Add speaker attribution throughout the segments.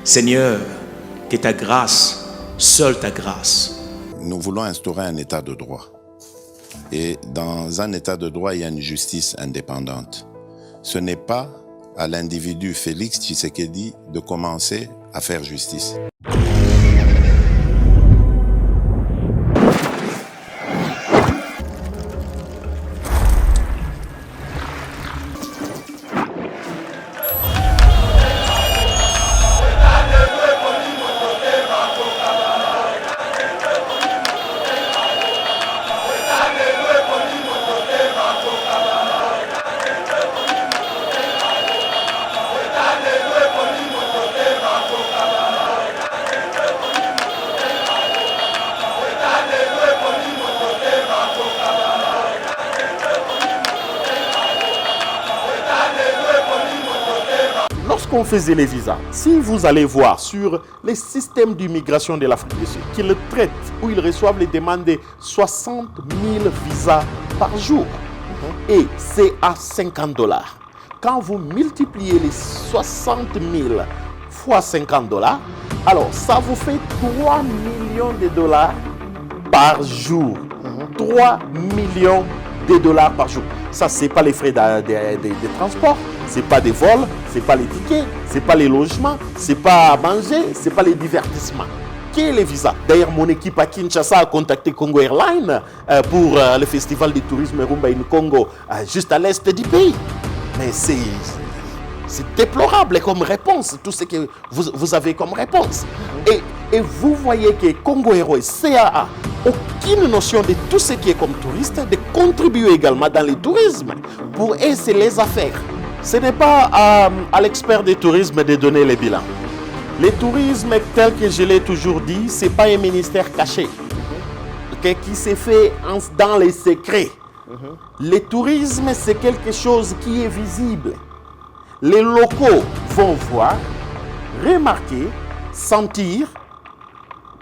Speaker 1: Seigneur, que ta grâce, seule ta grâce.
Speaker 2: Nous voulons instaurer un état de droit. Et dans un état de droit, il y a une justice indépendante. Ce n'est pas à l'individu Félix Tshisekedi de commencer à faire justice.
Speaker 3: Lorsqu'on faisait les visas, si vous allez voir sur les systèmes d'immigration de l'Afrique du Sud, qu'ils traitent ou ils reçoivent les demandes de 60 000 visas par jour, et c'est à 50 $. Quand vous multipliez les 60 000 fois 50 $, alors ça vous fait 3 millions de dollars par jour. 3 millions de dollars par jour. Ça, c'est pas les frais de transport, c'est pas des vols, c'est pas les tickets, c'est pas les logements, c'est pas à manger, c'est pas les divertissements. Quels les visas? D'ailleurs, mon équipe à Kinshasa a contacté Congo Airlines pour le festival du tourisme Rumba in Congo, juste à l'est du pays. Mais c'est déplorable comme réponse, tout ce que vous avez comme réponse. Et vous voyez que Congo Airlines et CAA, aucune notion de tout ce qui est comme touriste, de contribuer également dans le tourisme. Pour eux, c'est les affaires. Ce n'est pas à l'expert du tourisme de donner les bilans. Le tourisme, tel que je l'ai toujours dit, ce n'est pas un ministère caché qui se fait dans les secrets. Le tourisme, c'est quelque chose qui est visible. Les locaux vont voir, remarquer, sentir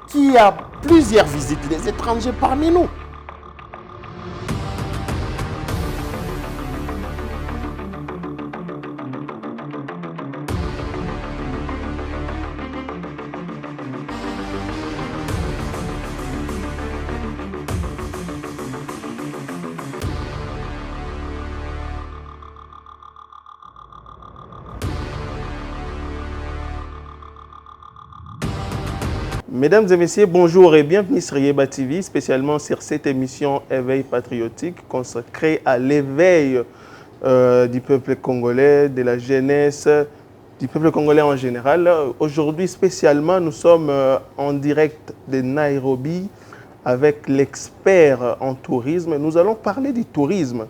Speaker 3: qu'il y a plusieurs visites des étrangers parmi nous.
Speaker 4: Mesdames et messieurs, bonjour et bienvenue sur Yeba TV, spécialement sur cette émission Éveil patriotique consacrée à l'éveil du peuple congolais, de la jeunesse, du peuple congolais en général. Aujourd'hui, spécialement, nous sommes en direct de Nairobi avec l'expert en tourisme. Nous allons parler du tourisme,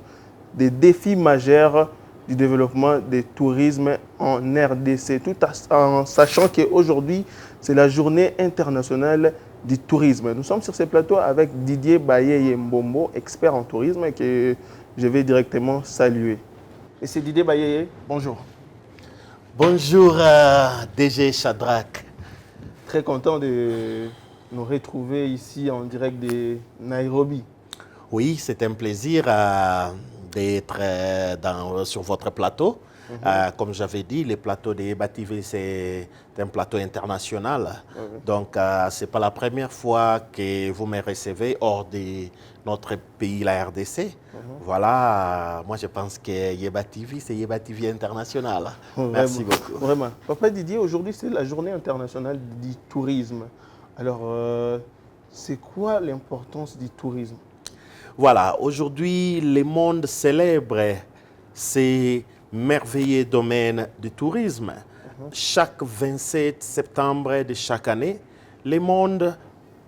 Speaker 4: des défis majeurs du développement du tourisme en RDC, tout en sachant qu'aujourd'hui, c'est la journée internationale du tourisme. Nous sommes sur ce plateau avec Didier Bayeye Mbombo, expert en tourisme, que je vais directement saluer. Et c'est Didier Bayeye, bonjour.
Speaker 3: Bonjour DG Shadrach.
Speaker 4: Très content de nous retrouver ici en direct de Nairobi.
Speaker 3: Oui, c'est un plaisir d'être sur votre plateau. Comme j'avais dit, le plateau de Yeba TV, c'est un plateau international. Donc, ce n'est pas la première fois que vous me recevez hors de notre pays, la RDC. Voilà, moi je pense que Yeba TV, c'est Yeba TV international. Merci beaucoup.
Speaker 4: Vraiment. Papa Didier, aujourd'hui, c'est la journée internationale du tourisme. Alors, c'est quoi l'importance du tourisme?
Speaker 3: Voilà, aujourd'hui, le monde célèbre ces merveilleux domaine du tourisme. Chaque 27 septembre de chaque année, le monde,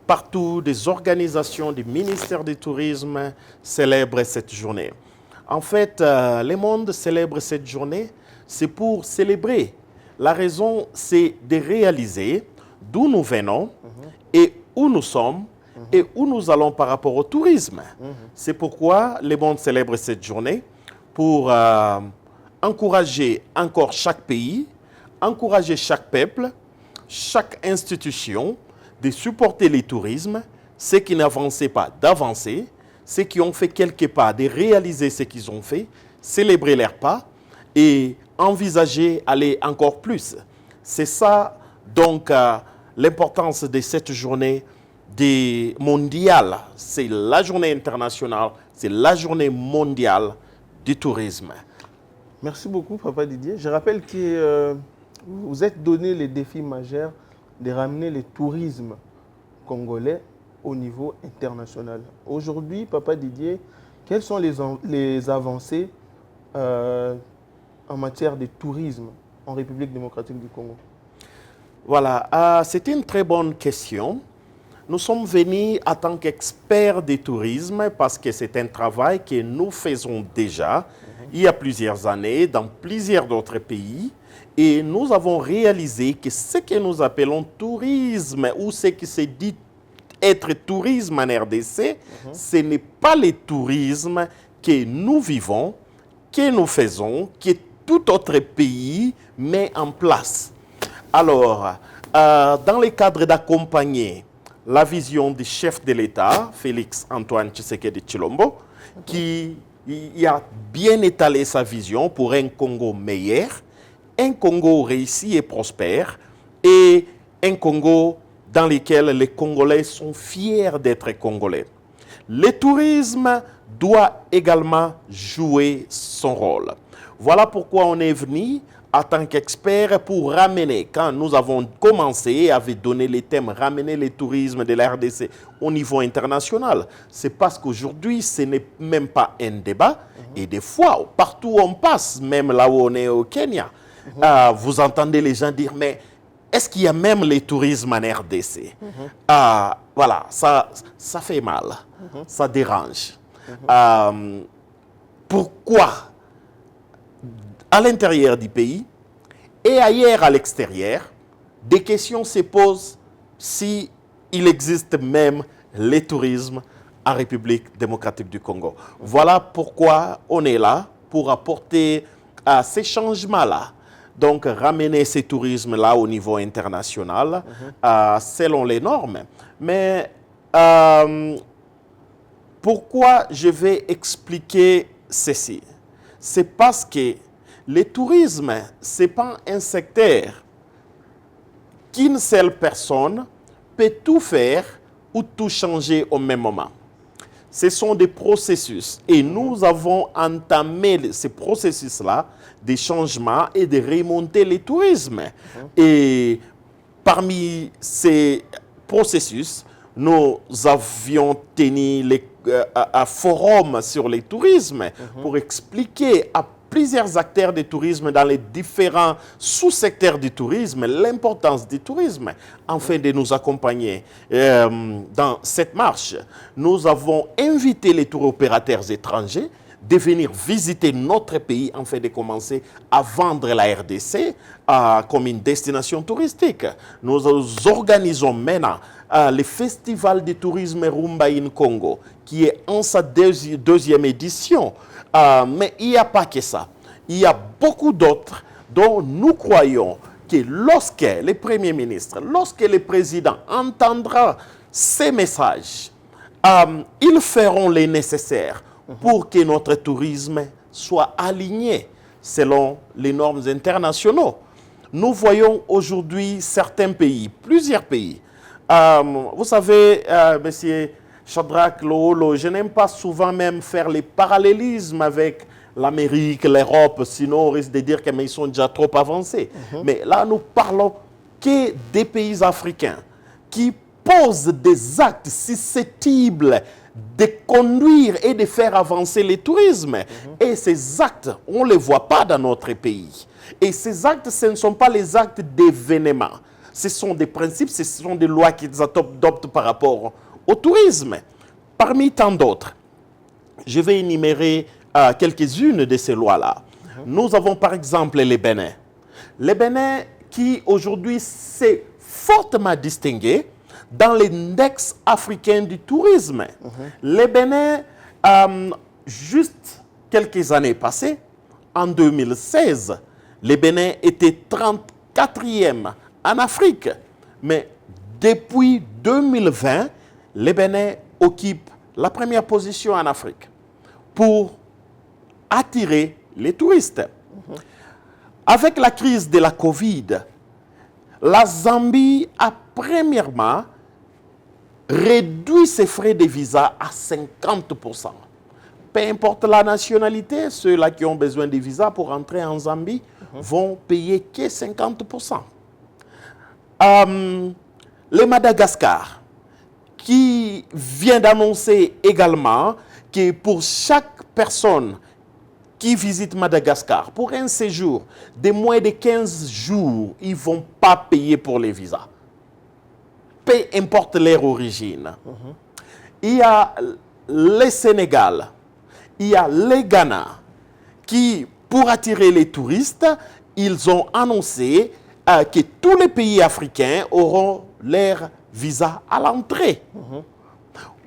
Speaker 3: partout, des organisations, des ministères du tourisme célèbrent cette journée. En fait, le monde célèbre cette journée, c'est pour célébrer. La raison, c'est de réaliser d'où nous venons et où nous sommes et où nous allons par rapport au tourisme. C'est pourquoi le monde célèbre cette journée pour encourager encore chaque pays, encourager chaque peuple, chaque institution de supporter le tourisme, ceux qui n'avançaient pas d'avancer, ceux qui ont fait quelques pas de réaliser ce qu'ils ont fait, célébrer leurs pas et envisager aller encore plus. C'est ça Donc, l'importance de cette journée mondiale, c'est la journée internationale, c'est la journée mondiale du tourisme.
Speaker 4: Merci beaucoup, Papa Didier. Je rappelle que vous êtes donné le défi majeur de ramener le tourisme congolais au niveau international. Aujourd'hui, Papa Didier, quelles sont les avancées en matière de tourisme en République démocratique du Congo?
Speaker 3: Voilà, c'est une très bonne question. Nous sommes venus en tant qu'experts du tourisme parce que c'est un travail que nous faisons déjà il y a plusieurs années dans plusieurs d'autres pays. Et nous avons réalisé que ce que nous appelons tourisme ou ce qui se dit être tourisme en RDC, ce n'est pas le tourisme que nous vivons, que nous faisons, que tout autre pays met en place. Alors, dans le cadre d'accompagner la vision du chef de l'État, Félix Antoine Tshisekedi Tshilombo, qui a bien étalé sa vision pour un Congo meilleur, un Congo réussi et prospère, et un Congo dans lequel les Congolais sont fiers d'être Congolais. Le tourisme doit également jouer son rôle. Voilà pourquoi on est venu en tant qu'expert pour ramener, quand nous avons commencé et avait donné les thèmes, ramener le tourisme de la RDC au niveau international. C'est parce qu'aujourd'hui, ce n'est même pas un débat. Et des fois, partout où on passe, même là où on est au Kenya, vous entendez les gens dire, mais est-ce qu'il y a même le tourisme en RDC? Voilà, ça fait mal, ça dérange. Pourquoi à l'intérieur du pays et ailleurs à l'extérieur, des questions se posent si il existe même le tourisme en République démocratique du Congo. Voilà pourquoi on est là, pour apporter ces changements-là. Donc, ramener ce tourisme-là au niveau international, selon les normes. Mais pourquoi je vais expliquer ceci? C'est parce que le tourisme, ce n'est pas un secteur qu'une seule personne peut tout faire ou tout changer au même moment. Ce sont des processus et nous avons entamé ces processus-là, des changements et de remonter le tourisme. Et parmi ces processus, nous avions tenu un forum sur le tourisme pour expliquer à plusieurs acteurs du tourisme dans les différents sous-secteurs du tourisme, l'importance du tourisme, afin de nous accompagner dans cette marche. Nous avons invité les tour opérateurs étrangers de venir visiter notre pays afin de commencer à vendre la RDC comme une destination touristique. Nous organisons maintenant le Festival du tourisme Rumba in Congo, qui est en sa deuxième édition. Mais il n'y a pas que ça. Il y a beaucoup d'autres dont nous croyons que lorsque le Premier ministre, lorsque le Président entendra ces messages, ils feront le nécessaire pour que notre tourisme soit aligné selon les normes internationales. Nous voyons aujourd'hui certains pays, plusieurs pays. Vous savez, monsieur Shadrach Loholo, je n'aime pas souvent même faire les parallélismes avec l'Amérique, l'Europe, sinon on risque de dire qu'ils sont déjà trop avancés. Mais là, nous parlons que des pays africains qui posent des actes susceptibles de conduire et de faire avancer le tourisme. Et ces actes, on ne les voit pas dans notre pays. Et ces actes, ce ne sont pas les actes d'événements. Ce sont des principes, ce sont des lois qu'ils adoptent par rapport au tourisme. Parmi tant d'autres, je vais énumérer quelques-unes de ces lois-là. Nous avons par exemple les Bénin. Les Bénin qui aujourd'hui s'est fortement distingué dans l'index africain du tourisme. Les Bénin, juste quelques années passées, en 2016, les Bénin était 34e en Afrique. Mais depuis 2020, les Bénin occupent la première position en Afrique pour attirer les touristes. Avec la crise de la Covid, La Zambie a premièrement réduit ses frais de visa à 50%. Peu importe la nationalité, ceux-là qui ont besoin de visa pour entrer en Zambie vont payer que 50%. Le Madagascar, qui vient d'annoncer également que pour chaque personne qui visite Madagascar, pour un séjour de moins de 15 jours, ils ne vont pas payer pour les visas. Peu importe leur origine. Il y a le Sénégal, il y a le Ghana, qui, pour attirer les touristes, ils ont annoncé que tous les pays africains auront leur visa à l'entrée.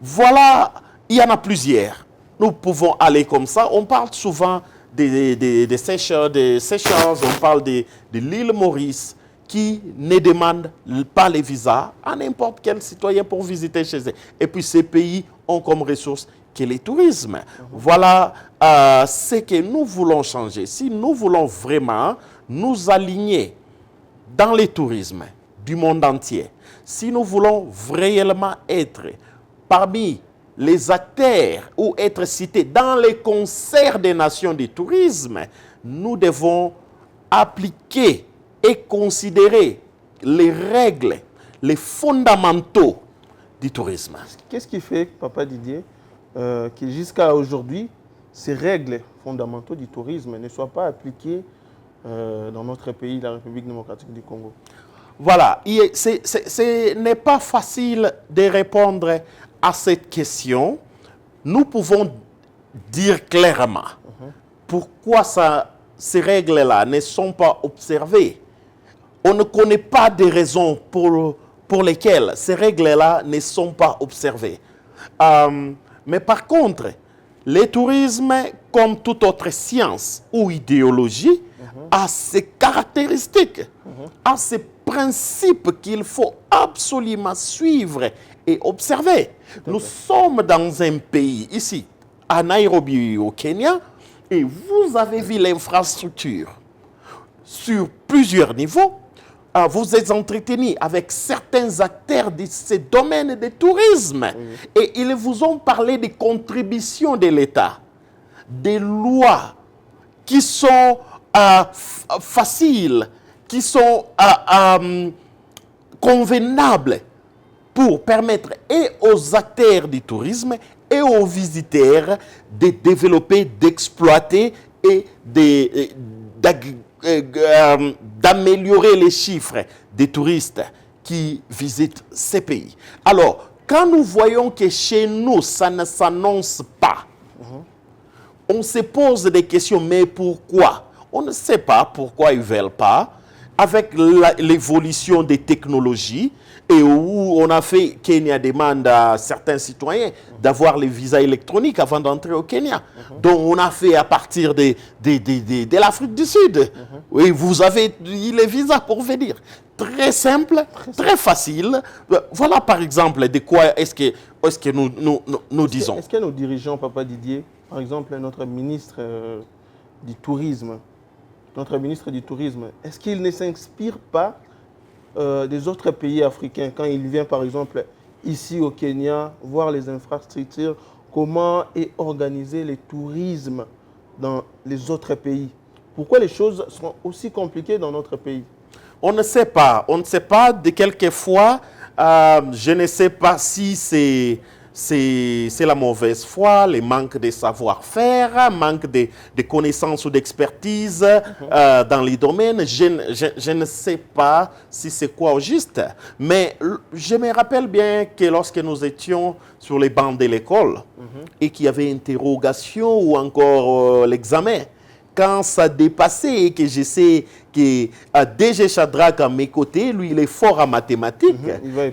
Speaker 3: Voilà, il y en a plusieurs. Nous pouvons aller comme ça. On parle souvent des Seychelles, on parle de l'île Maurice, qui ne demandent pas les visas à n'importe quel citoyen pour visiter chez eux. Et puis ces pays ont comme ressource que le tourisme. Voilà ce que nous voulons changer. Si nous voulons vraiment nous aligner dans le tourisme du monde entier, si nous voulons réellement être parmi les acteurs ou être cités dans les concerts des nations du tourisme, nous devons appliquer et considérer les règles, les fondamentaux du tourisme.
Speaker 4: Qu'est-ce qui fait, Papa Didier, que jusqu'à aujourd'hui, ces règles fondamentaux du tourisme ne soient pas appliquées dans notre pays, la République démocratique du Congo?
Speaker 3: Voilà, ce n'est pas facile de répondre à cette question. Nous pouvons dire clairement pourquoi ces règles-là ne sont pas observées. On ne connaît pas des raisons pour lesquelles ces règles-là ne sont pas observées. Mais par contre, le tourisme, comme toute autre science ou idéologie, a ses caractéristiques, a ses principes qu'il faut absolument suivre et observer. Nous sommes dans un pays, ici, à Nairobi, au Kenya, et vous avez vu l'infrastructure sur plusieurs niveaux. Vous êtes entretenu avec certains acteurs de ce domaine de tourisme et ils vous ont parlé des contributions de l'État, des lois qui sont faciles, qui sont convenables pour permettre et aux acteurs du tourisme et aux visiteurs de développer, d'exploiter et d'améliorer les chiffres des touristes qui visitent ces pays. Alors, quand nous voyons que chez nous, ça ne s'annonce pas, on se pose des questions, mais pourquoi? On ne sait pas pourquoi ils ne veulent pas. Avec l'évolution des technologies, et où on a fait, Kenya demande à certains citoyens d'avoir les visas électroniques avant d'entrer au Kenya. Donc on a fait à partir de l'Afrique du Sud. Oui, vous avez les visas pour venir. Très simple, très facile. Voilà par exemple de quoi est-ce que nous disons.
Speaker 4: Est-ce que nos dirigeants, Papa Didier, par exemple notre ministre du Tourisme, est-ce qu'il ne s'inspire pas des autres pays africains quand il vient par exemple ici au Kenya voir les infrastructures, comment est organisé le tourisme dans les autres pays? Pourquoi les choses sont aussi compliquées dans notre pays?
Speaker 3: On ne sait pas. On ne sait pas. De quelquefois, je ne sais pas si c'est la mauvaise foi, le manque de savoir-faire, manque de connaissances ou d'expertise dans les domaines. Je ne sais pas si c'est quoi au juste. Mais je me rappelle bien que lorsque nous étions sur les bancs de l'école et qu'il y avait interrogation ou encore l'examen, quand ça dépassait et que je sais que DG Shadrach à mes côtés, lui, il est fort en mathématiques.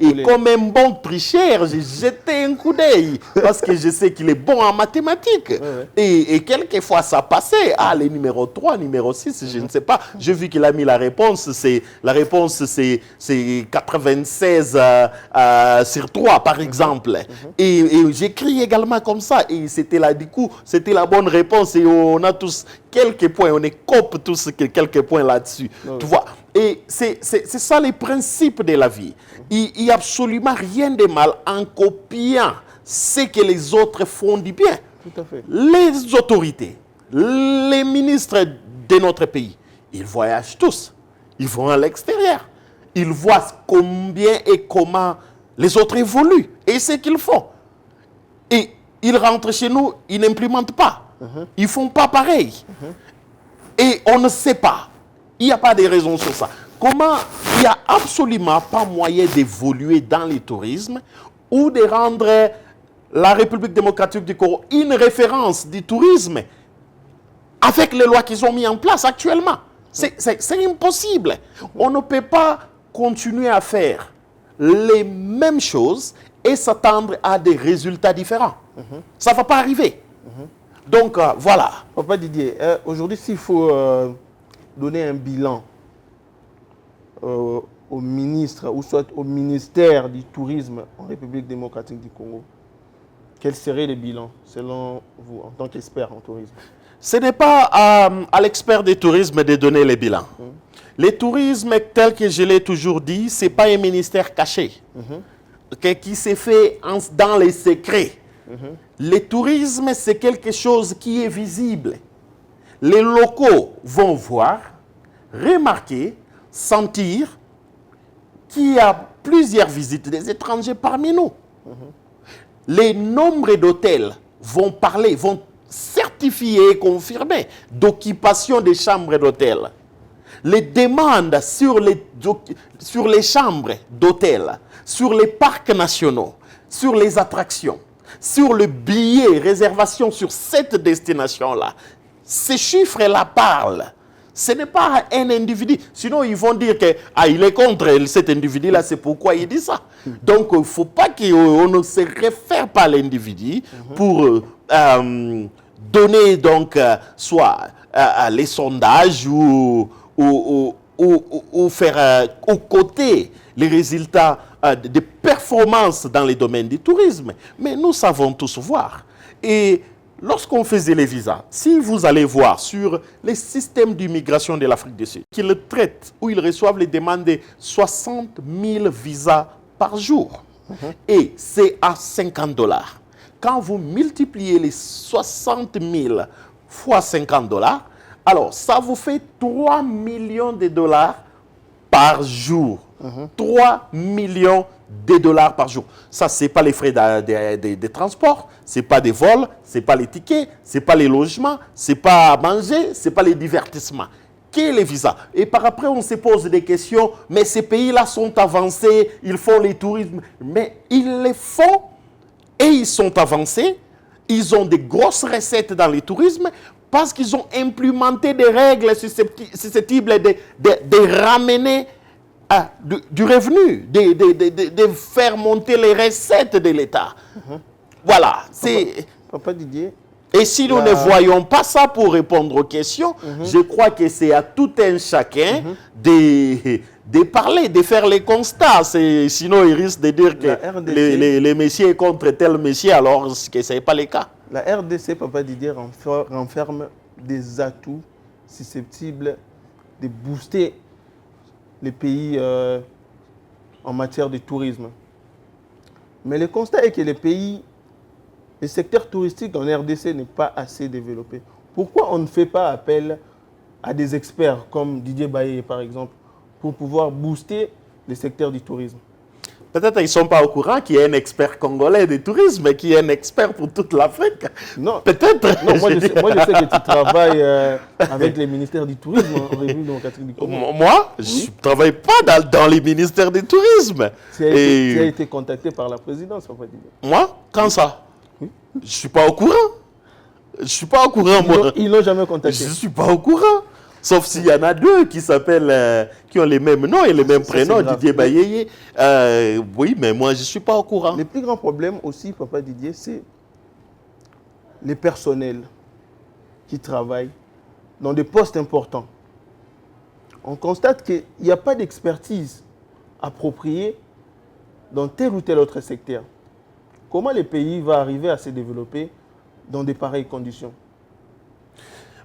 Speaker 3: Et comme un bon tricheur, j'ai jeté un coup d'œil parce que je sais qu'il est bon en mathématiques. Et quelquefois, ça passait. Ah, les numéros 3, numéro 6, je ne sais pas. J'ai vu qu'il a mis la réponse. La réponse, c'est 96 sur 3, par exemple. Et j'écris également comme ça. Et c'était là, du coup, c'était la bonne réponse. Et on a tous quelques points. On écope tous quelques points là-dessus. Tu vois, Et c'est ça les principes de la vie. Il n'y a absolument rien de mal en copiant ce que les autres font du bien.
Speaker 4: Tout à fait.
Speaker 3: Les autorités, les ministres de notre pays, ils voyagent tous. Ils vont à l'extérieur. Ils voient combien et comment les autres évoluent et ce qu'ils font. Et ils rentrent chez nous, ils n'implémentent pas. Ils ne font pas pareil. Et on ne sait pas. Il n'y a pas de raison sur ça. Comment il n'y a absolument pas moyen d'évoluer dans le tourisme ou de rendre la République démocratique du Congo une référence du tourisme avec les lois qu'ils ont mises en place actuellement. C'est impossible. On ne peut pas continuer à faire les mêmes choses et s'attendre à des résultats différents. Ça ne va pas arriver. Donc, voilà.
Speaker 4: Papa Didier, aujourd'hui, s'il faut donner un bilan au ministre ou soit au ministère du Tourisme en République démocratique du Congo, quel serait le bilan selon vous en tant qu'expert en tourisme?
Speaker 3: Ce n'est pas à l'expert du tourisme de donner les bilans. Le tourisme, tel que je l'ai toujours dit, ce n'est pas un ministère caché qui s'est fait dans les secrets. Le tourisme, c'est quelque chose qui est visible. Les locaux vont voir, remarquer, sentir qu'il y a plusieurs visites des étrangers parmi nous. Les nombres d'hôtels vont parler, vont certifier et confirmer d'occupation des chambres d'hôtel. Les demandes sur les chambres d'hôtel, sur les parcs nationaux, sur les attractions, sur le billet, réservation sur cette destination-là. Ces chiffres-là parlent. Ce n'est pas un individu. Sinon, ils vont dire que il est contre cet individu-là, c'est pourquoi il dit ça. Donc, il ne faut pas qu'on ne se réfère pas à l'individu pour donner donc soit les sondages ou faire aux côtés les résultats des performances dans les domaines du tourisme. Mais nous savons tous voir. Et lorsqu'on faisait les visas, si vous allez voir sur les systèmes d'immigration de l'Afrique du Sud, qu'ils traitent ou ils reçoivent les demandes de 60 000 visas par jour, et c'est à $50. Quand vous multipliez les 60 000 fois $50, alors ça vous fait 3 millions de dollars par jour. 3 millions de dollars par jour. Ça, ce n'est pas les frais de transport, ce n'est pas des vols, ce n'est pas les tickets, ce n'est pas les logements, ce n'est pas à manger, ce n'est pas les divertissements. Qu'est les visas? Et par après, on se pose des questions, mais ces pays-là sont avancés, ils font les tourismes. Mais ils les font et ils sont avancés, ils ont des grosses recettes dans le tourisme parce qu'ils ont implémenté des règles susceptibles de ramener du revenu, de faire monter les recettes de l'État. Voilà.
Speaker 4: Papa Didier.
Speaker 3: Et si nous ne voyons pas ça pour répondre aux questions, je crois que c'est à tout un chacun de parler, de faire les constats. Sinon, il risque de dire que les messieurs contre tel monsieur, alors que ce n'est pas le cas.
Speaker 4: La RDC, Papa Didier, renferme des atouts susceptibles de booster les pays en matière de tourisme. Mais le constat est que le secteur touristique en RDC n'est pas assez développé. Pourquoi on ne fait pas appel à des experts comme Didier Baye, par exemple, pour pouvoir booster le secteur du tourisme?
Speaker 3: Peut-être qu'ils ne sont pas au courant qu'il y a un expert congolais de tourisme, qui est un expert pour toute l'Afrique.
Speaker 4: Non.
Speaker 3: Peut-être.
Speaker 4: Non, moi, je sais que tu travailles avec les ministères du tourisme en République démocratique du Congo.
Speaker 3: Moi, je ne travaille pas dans les ministères du tourisme.
Speaker 4: Tu as été contacté par la présidence, Papa Didier.
Speaker 3: Moi? Quand ça? Oui. Je ne suis pas au courant. Je ne suis pas au courant, moi.
Speaker 4: Ils l'ont jamais contacté.
Speaker 3: Je ne suis pas au courant. Sauf s'il y en a deux qui s'appellent, qui ont les mêmes noms et les mêmes prénoms, Didier Bayeye. Oui, mais moi, je ne suis pas au courant.
Speaker 4: Le plus grand problème aussi, Papa Didier, c'est les personnels qui travaillent dans des postes importants. On constate qu'il n'y a pas d'expertise appropriée dans tel ou tel autre secteur. Comment le pays va arriver à se développer dans de pareilles conditions?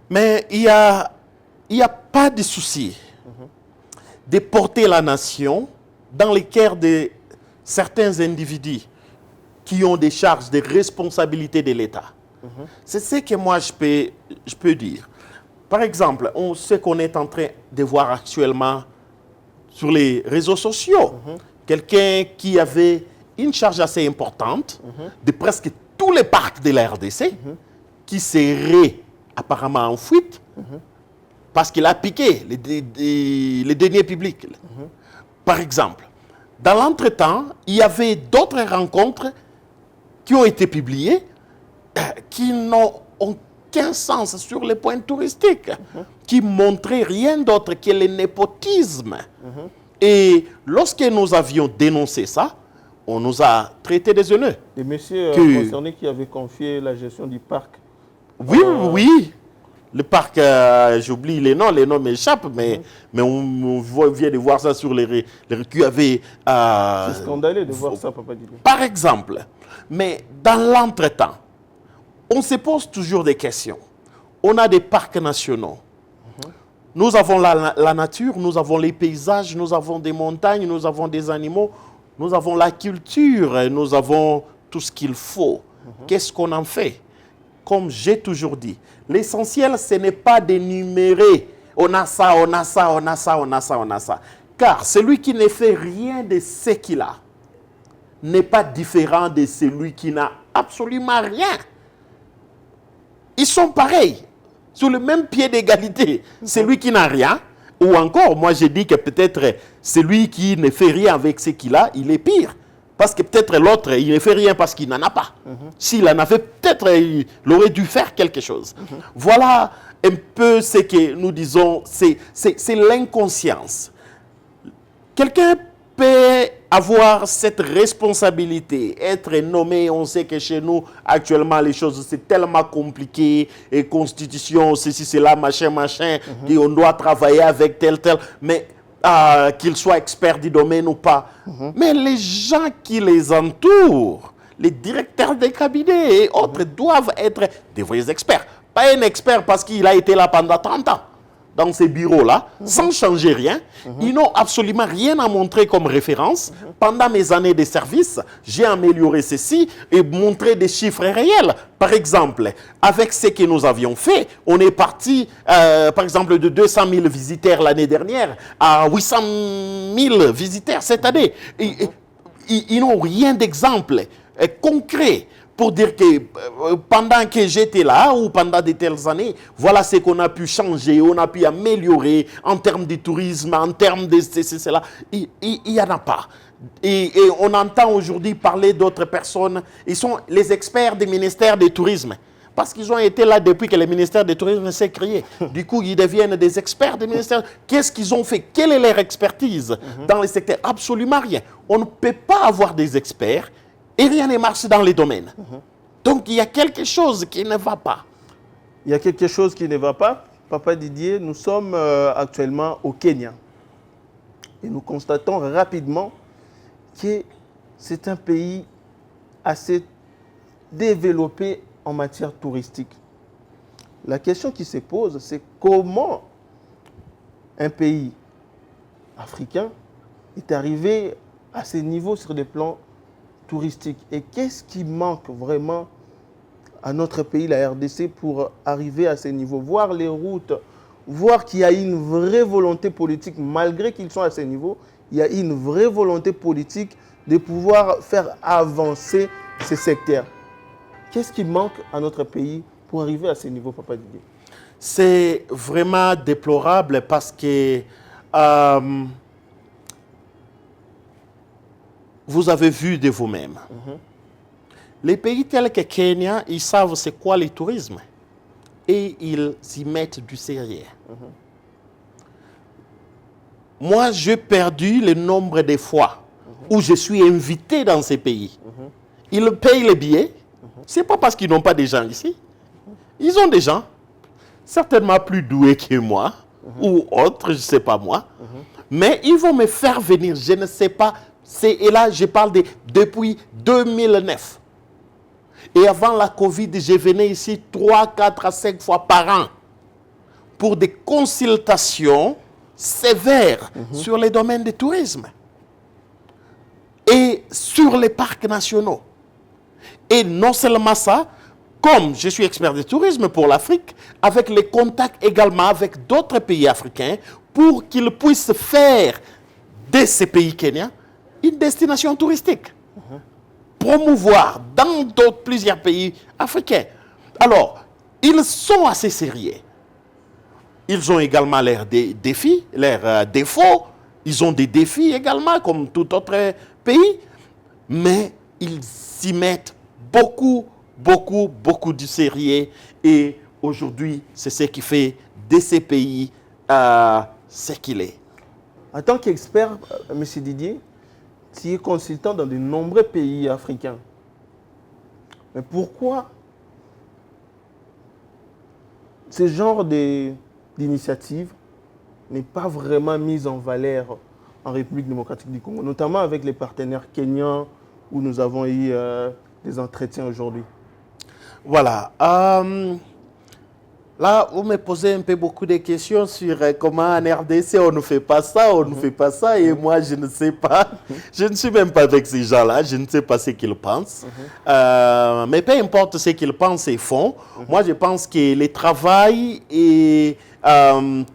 Speaker 3: Mais il y a pas de souci. de porter la nation dans les cœurs de certains individus qui ont des charges, des responsabilités de l'État. C'est ce que moi je peux dire. Par exemple, ce qu'on est en train de voir actuellement sur les réseaux sociaux, quelqu'un qui avait une charge assez importante de presque tous les parcs de la RDC, qui serait apparemment en fuite, parce qu'il a piqué les deniers publics. Par exemple, dans l'entretemps, il y avait d'autres rencontres qui ont été publiées, qui n'ont aucun sens sur les points touristiques, qui montraient rien d'autre que le népotisme. Et lorsque nous avions dénoncé ça, on nous a traités des haineux.
Speaker 4: Les messieurs concernés qui avaient confié la gestion du parc.
Speaker 3: Oui, oui. Le parc, j'oublie les noms m'échappent, mais on vient de voir ça sur les qui avaient...
Speaker 4: C'est scandaleux de voir ça, Papa Didier.
Speaker 3: Par exemple, mais dans l'entretemps, on se pose toujours des questions. On a des parcs nationaux. Nous avons la nature, nous avons les paysages, nous avons des montagnes, nous avons des animaux, nous avons la culture, nous avons tout ce qu'il faut. Qu'est-ce qu'on en fait? Comme j'ai toujours dit, l'essentiel, ce n'est pas d'énumérer. On a ça, on a ça, on a ça, on a ça, on a ça. Car celui qui ne fait rien de ce qu'il a n'est pas différent de celui qui n'a absolument rien. Ils sont pareils, sur le même pied d'égalité. Celui qui n'a rien, ou encore, moi j'ai dit que peut-être celui qui ne fait rien avec ce qu'il a, il est pire. Parce que peut-être l'autre, il ne fait rien parce qu'il n'en a pas. S'il en avait, peut-être il aurait dû faire quelque chose. Voilà un peu ce que nous disons, c'est l'inconscience. Quelqu'un peut avoir cette responsabilité, être nommé. On sait que chez nous, actuellement, les choses, c'est tellement compliqué. Et constitution, ceci, cela, machin, et on doit travailler avec tel. Mais qu'il soit expert du domaine ou pas. Mais les gens qui les entourent, les directeurs des cabinets et autres, doivent être des vrais experts. Pas un expert parce qu'il a été là pendant 30 ans. Dans ces bureaux-là, sans changer rien. Ils n'ont absolument rien à montrer comme référence. Pendant mes années de service, j'ai amélioré ceci et montré des chiffres réels. Par exemple, avec ce que nous avions fait, on est parti, par exemple, de 200 000 visiteurs l'année dernière à 800 000 visiteurs cette année. Ils n'ont rien d'exemple concret pour dire que pendant que j'étais là ou pendant de telles années, voilà ce qu'on a pu changer, on a pu améliorer en termes de tourisme, en termes de cela. Il n'y en a pas. Et on entend aujourd'hui parler d'autres personnes. Ils sont les experts du ministère du Tourisme. Parce qu'ils ont été là depuis que le ministère du Tourisme s'est créé. Du coup, ils deviennent des experts du ministère. Qu'est-ce qu'ils ont fait? Quelle est leur expertise dans les secteurs? Absolument rien. On ne peut pas avoir des experts et rien ne marche dans les domaines. Donc, il y a quelque chose qui ne va pas.
Speaker 4: Il y a quelque chose qui ne va pas. Papa Didier, nous sommes actuellement au Kenya. Et nous constatons rapidement que c'est un pays assez développé en matière touristique. La question qui se pose, c'est comment un pays africain est arrivé à ce niveau sur des plans touristique. Et qu'est-ce qui manque vraiment à notre pays, la RDC, pour arriver à ce niveau? Voir les routes, voir qu'il y a une vraie volonté politique, malgré qu'ils sont à ce niveau, il y a une vraie volonté politique de pouvoir faire avancer ces secteurs. Qu'est-ce qui manque à notre pays pour arriver à ce niveau, Papa Didier?
Speaker 3: C'est vraiment déplorable parce que vous avez vu de vous-même. Les pays tels que Kenya, ils savent c'est quoi le tourisme. Et ils y mettent du sérieux. Moi, j'ai perdu le nombre de fois où je suis invité dans ces pays. Ils payent les billets. Ce n'est pas parce qu'ils n'ont pas des gens ici. Ils ont des gens, certainement plus doués que moi, ou autres, je ne sais pas moi. Mais ils vont me faire venir, je ne sais pas. Et là, je parle depuis 2009. Et avant la Covid, je venais ici 3, 4 à 5 fois par an pour des consultations sévère sur les domaines du tourisme et sur les parcs nationaux. Et non seulement ça, comme je suis expert de tourisme pour l'Afrique, avec les contacts également avec d'autres pays africains pour qu'ils puissent faire de ces pays kenyans une destination touristique. Promouvoir dans plusieurs pays africains. Alors, ils sont assez sérieux. Ils ont également leurs défis, leurs défauts. Ils ont des défis également, comme tout autre pays. Mais ils s'y mettent beaucoup du sérieux. Et aujourd'hui, c'est ce qui fait de ces pays ce qu'il est.
Speaker 4: En tant qu'expert, M. Didier, tu es consultant dans de nombreux pays africains. Mais pourquoi ce genre d'initiative n'est pas vraiment mise en valeur en République démocratique du Congo, notamment avec les partenaires kenyans où nous avons eu des entretiens aujourd'hui?
Speaker 3: Voilà. Là, vous me posez un peu beaucoup de questions sur comment en RDC on ne fait pas ça, on ne fait pas ça, et moi je ne sais pas. Je ne suis même pas avec ces gens-là, je ne sais pas ce qu'ils pensent. Mais peu importe ce qu'ils pensent et font, moi je pense que le travail est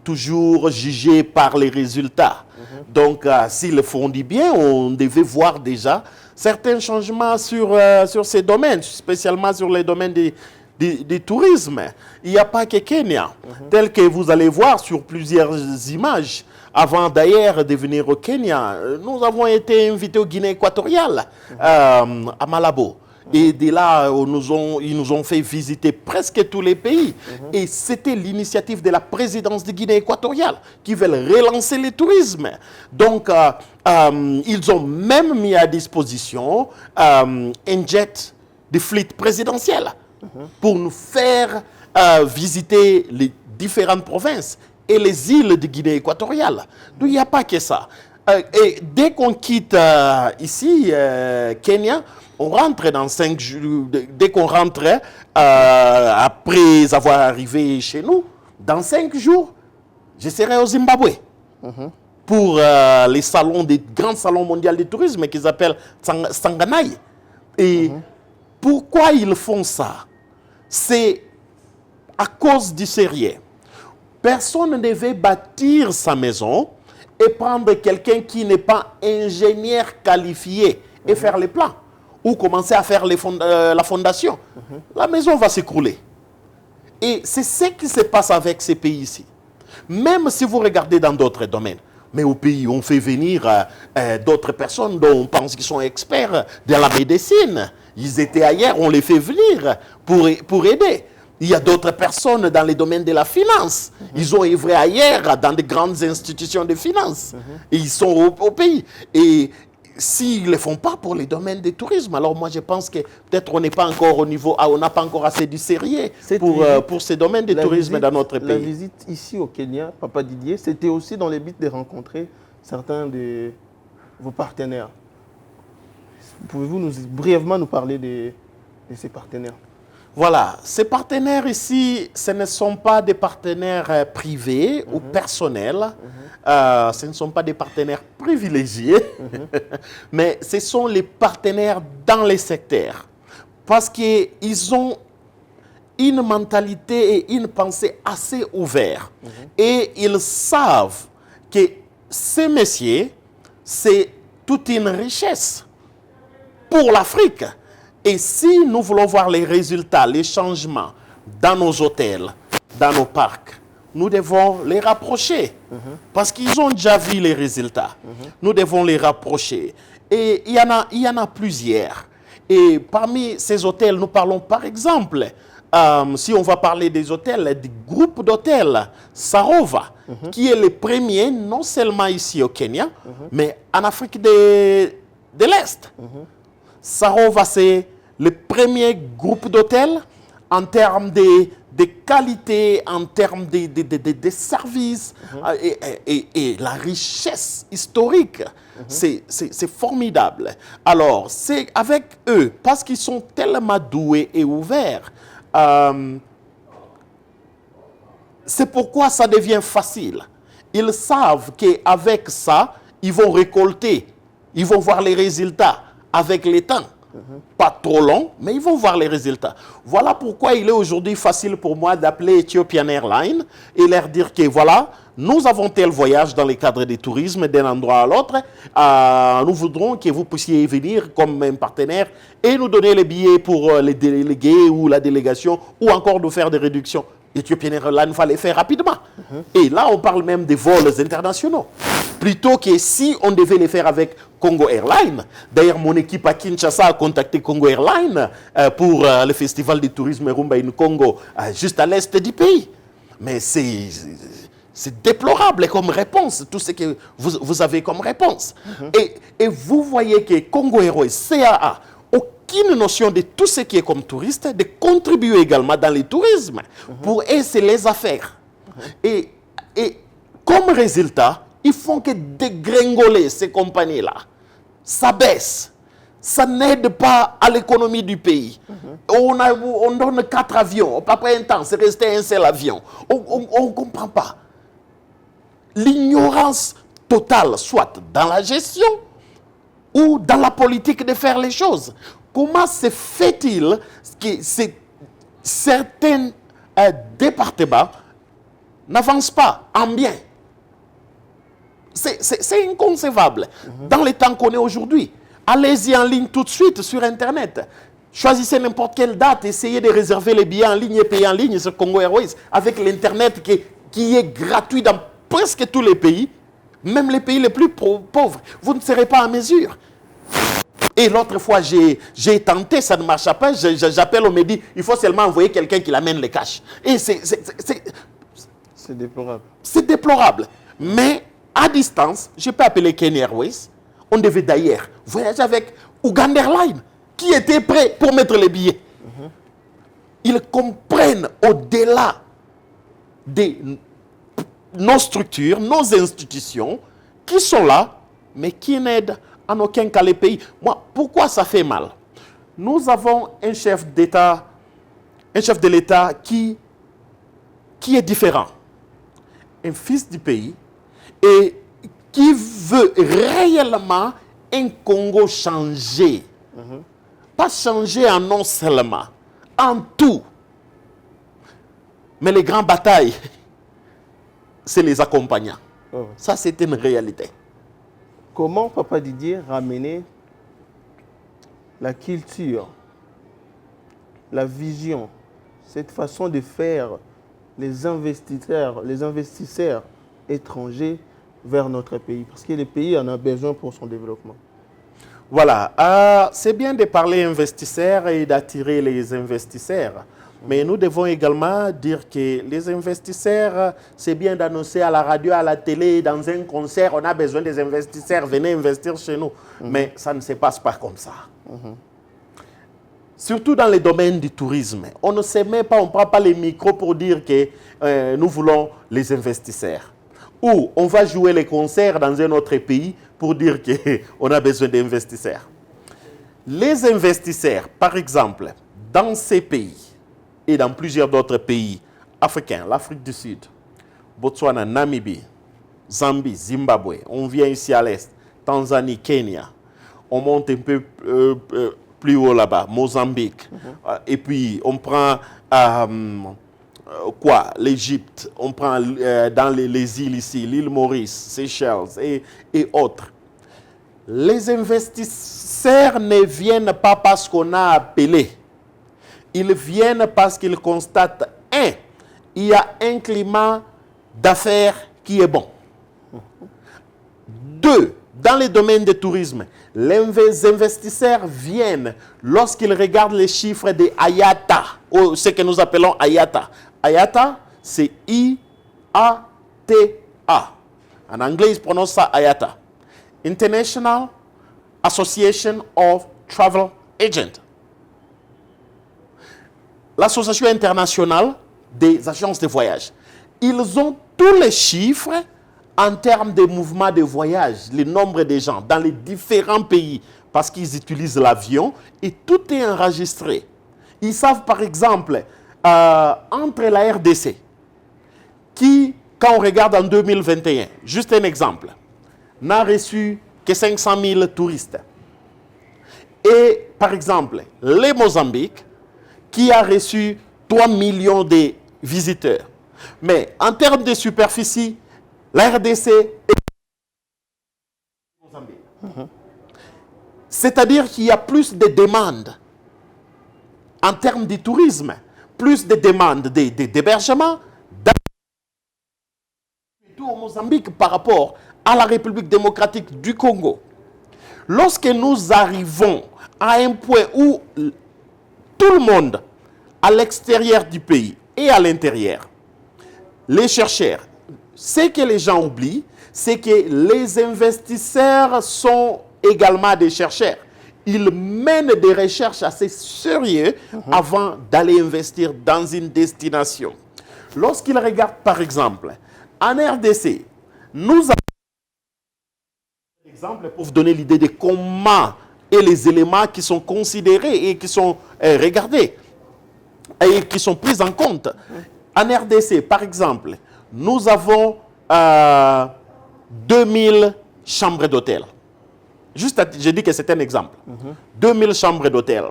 Speaker 3: toujours jugé par les résultats. Donc, s'ils le font du bien, on devait voir déjà certains changements sur ces domaines, spécialement sur les domaines du tourisme. Il n'y a pas que Kenya, tel que vous allez voir sur plusieurs images. Avant d'ailleurs de venir au Kenya, nous avons été invités au Guinée équatoriale, à Malabo. Et de là, ils nous ont fait visiter presque tous les pays. Et c'était l'initiative de la présidence de Guinée équatoriale qui veulent relancer le tourisme. Donc, ils ont même mis à disposition un jet de flotte présidentielle pour nous faire visiter les différentes provinces et les îles de Guinée équatoriale. Donc, il n'y a pas que ça. Et dès qu'on quitte ici, Kenya, on rentre dans 5 jours. Dès qu'on rentre, après avoir arrivé chez nous, dans 5 jours, je serai au Zimbabwe pour les salons, des grands salons mondiaux de tourisme qu'ils appellent Sanganai. Et pourquoi ils font ça? C'est à cause du sérieux. Personne ne devait bâtir sa maison et prendre quelqu'un qui n'est pas ingénieur qualifié et faire les plans. Ou commencer à faire la fondation. La maison va s'écrouler. Et c'est ce qui se passe avec ces pays-ci. Même si vous regardez dans d'autres domaines. Mais au pays, on fait venir d'autres personnes dont on pense qu'ils sont experts de la médecine. Ils étaient ailleurs, on les fait venir pour aider. Il y a d'autres personnes dans les domaines de la finance. Ils ont œuvré ailleurs, dans de grandes institutions de finance. Et ils sont au pays. Et s'ils ne le font pas pour les domaines du tourisme, alors moi je pense que peut-être on n'est pas encore au niveau, on n'a pas encore assez du sérieux pour ces domaines de tourisme dans notre pays.
Speaker 4: La visite ici au Kenya, Papa Didier, c'était aussi dans le but de rencontrer certains de vos partenaires. Pouvez-vous brièvement nous parler de ces partenaires?
Speaker 3: Voilà, ces partenaires ici, ce ne sont pas des partenaires privés ou personnels, ce ne sont pas des partenaires privilégiés, mais ce sont les partenaires dans les secteurs. Parce qu'ils ont une mentalité et une pensée assez ouverte. Et ils savent que ces messieurs, c'est toute une richesse pour l'Afrique. Et si nous voulons voir les résultats, les changements dans nos hôtels, dans nos parcs, nous devons les rapprocher. Parce qu'ils ont déjà vu les résultats. Nous devons les rapprocher. Et il y en a plusieurs. Et parmi ces hôtels, nous parlons par exemple, si on va parler des hôtels, du groupe d'hôtels Sarova, qui est le premier, non seulement ici au Kenya, mais en Afrique de l'Est. Sarova, c'est le premier groupe d'hôtels en termes de qualité, en termes de services et la richesse historique. C'est formidable. Alors, c'est avec eux, parce qu'ils sont tellement doués et ouverts, c'est pourquoi ça devient facile. Ils savent qu'avec ça, ils vont récolter, ils vont voir les résultats avec le temps. Pas trop long, mais ils vont voir les résultats. Voilà pourquoi il est aujourd'hui facile pour moi d'appeler Ethiopian Airlines et leur dire que voilà, nous avons tel voyage dans le cadre du tourisme d'un endroit à l'autre. Nous voudrons que vous puissiez venir comme un partenaire et nous donner les billets pour les délégués ou la délégation ou encore nous faire des réductions. Ethiopian Airlines va les faire rapidement. Et là, on parle même des vols internationaux. Plutôt que si on devait les faire avec Congo Airlines. D'ailleurs, mon équipe à Kinshasa a contacté Congo Airlines pour le festival du tourisme Rumba in Congo, juste à l'est du pays. Mais c'est déplorable comme réponse, tout ce que vous avez comme réponse. Et vous voyez que Congo Airways, CAA, aucune notion de tout ce qui est comme touriste, de contribuer également dans le tourisme pour essayer les affaires. Et comme résultat, ils font que dégringoler ces compagnies-là. Ça baisse. Ça n'aide pas à l'économie du pays. On donne 4 avions. Après un temps, c'est resté un seul avion. On ne comprend pas. L'ignorance totale, soit dans la gestion ou dans la politique de faire les choses. Comment se fait-il que certains départements n'avancent pas en bien? C'est inconcevable dans les temps qu'on est aujourd'hui. Allez-y en ligne tout de suite sur Internet. Choisissez n'importe quelle date, essayez de réserver les billets en ligne et payer en ligne sur Congo Airways avec l'Internet qui est gratuit dans presque tous les pays, même les pays les plus pauvres. Vous ne serez pas en mesure. Et l'autre fois, j'ai tenté, ça ne marche pas. J'appelle, on me dit, il faut seulement envoyer quelqu'un qui l'amène les cash. Et c'est
Speaker 4: déplorable.
Speaker 3: C'est déplorable. Mais à distance, je peux appeler Kenya Airways. On devait d'ailleurs voyager avec Uganda Airlines, qui était prêt pour mettre les billets. Ils comprennent au-delà de nos structures, nos institutions, qui sont là, mais qui n'aident en aucun cas les pays. Moi, pourquoi ça fait mal? Nous avons un chef d'État, un chef de l'État qui est différent. Un fils du pays et qui veut réellement un Congo changé. Pas changer en non seulement, en tout. Mais les grandes batailles, c'est les accompagnants. Ça, c'est une réalité.
Speaker 4: Comment, Papa Didier, ramener la culture, la vision, cette façon de faire les investisseurs étrangers vers notre pays? Parce que le pays en a besoin pour son développement.
Speaker 3: Voilà. C'est bien de parler investisseurs et d'attirer les investisseurs. Mais nous devons également dire que les investisseurs, c'est bien d'annoncer à la radio, à la télé, dans un concert, on a besoin des investisseurs, venez investir chez nous. Mais ça ne se passe pas comme ça. Surtout dans les domaines du tourisme. On ne se met pas, on ne prend pas les micros pour dire que nous voulons les investisseurs. Ou on va jouer les concerts dans un autre pays pour dire qu'on a besoin d'investisseurs. Les investisseurs, par exemple, dans ces pays, et dans plusieurs d'autres pays africains, l'Afrique du Sud, Botswana, Namibie, Zambie, Zimbabwe, on vient ici à l'est, Tanzanie, Kenya, on monte un peu plus haut là-bas, Mozambique, et puis on prend l'Égypte, on prend dans les îles ici, l'île Maurice, Seychelles et autres. Les investisseurs ne viennent pas parce qu'on a appelé. Ils viennent parce qu'ils constatent, il y a un climat d'affaires qui est bon. 2, dans les domaines du tourisme, les investisseurs viennent lorsqu'ils regardent les chiffres de IATA, ou ce que nous appelons IATA. IATA, c'est I-A-T-A. En anglais, ils prononcent ça IATA. International Association of Travel Agents. L'Association internationale des agences de voyage. Ils ont tous les chiffres en termes de mouvements de voyage, le nombre de gens dans les différents pays, parce qu'ils utilisent l'avion et tout est enregistré. Ils savent par exemple, entre la RDC, qui quand on regarde en 2021, juste un exemple, n'a reçu que 500 000 touristes. Et par exemple, le Mozambique, qui a reçu 3 millions de visiteurs. Mais en termes de superficie, la RDC est Mozambique. C'est-à-dire qu'il y a plus de demandes en termes de tourisme, plus de demandes d'hébergement au Mozambique par rapport à la République démocratique du Congo. Lorsque nous arrivons à un point où tout le monde, à l'extérieur du pays et à l'intérieur, les chercheurs, ce que les gens oublient, c'est que les investisseurs sont également des chercheurs. Ils mènent des recherches assez sérieuses avant d'aller investir dans une destination. Lorsqu'ils regardent, par exemple, en RDC, nous avons un exemple pour vous donner l'idée de comment et les éléments qui sont considérés et qui sont regardés et qui sont pris en compte. En RDC, par exemple, nous avons 2000 chambres d'hôtel. Juste, je dis que c'est un exemple. 2000 chambres d'hôtel.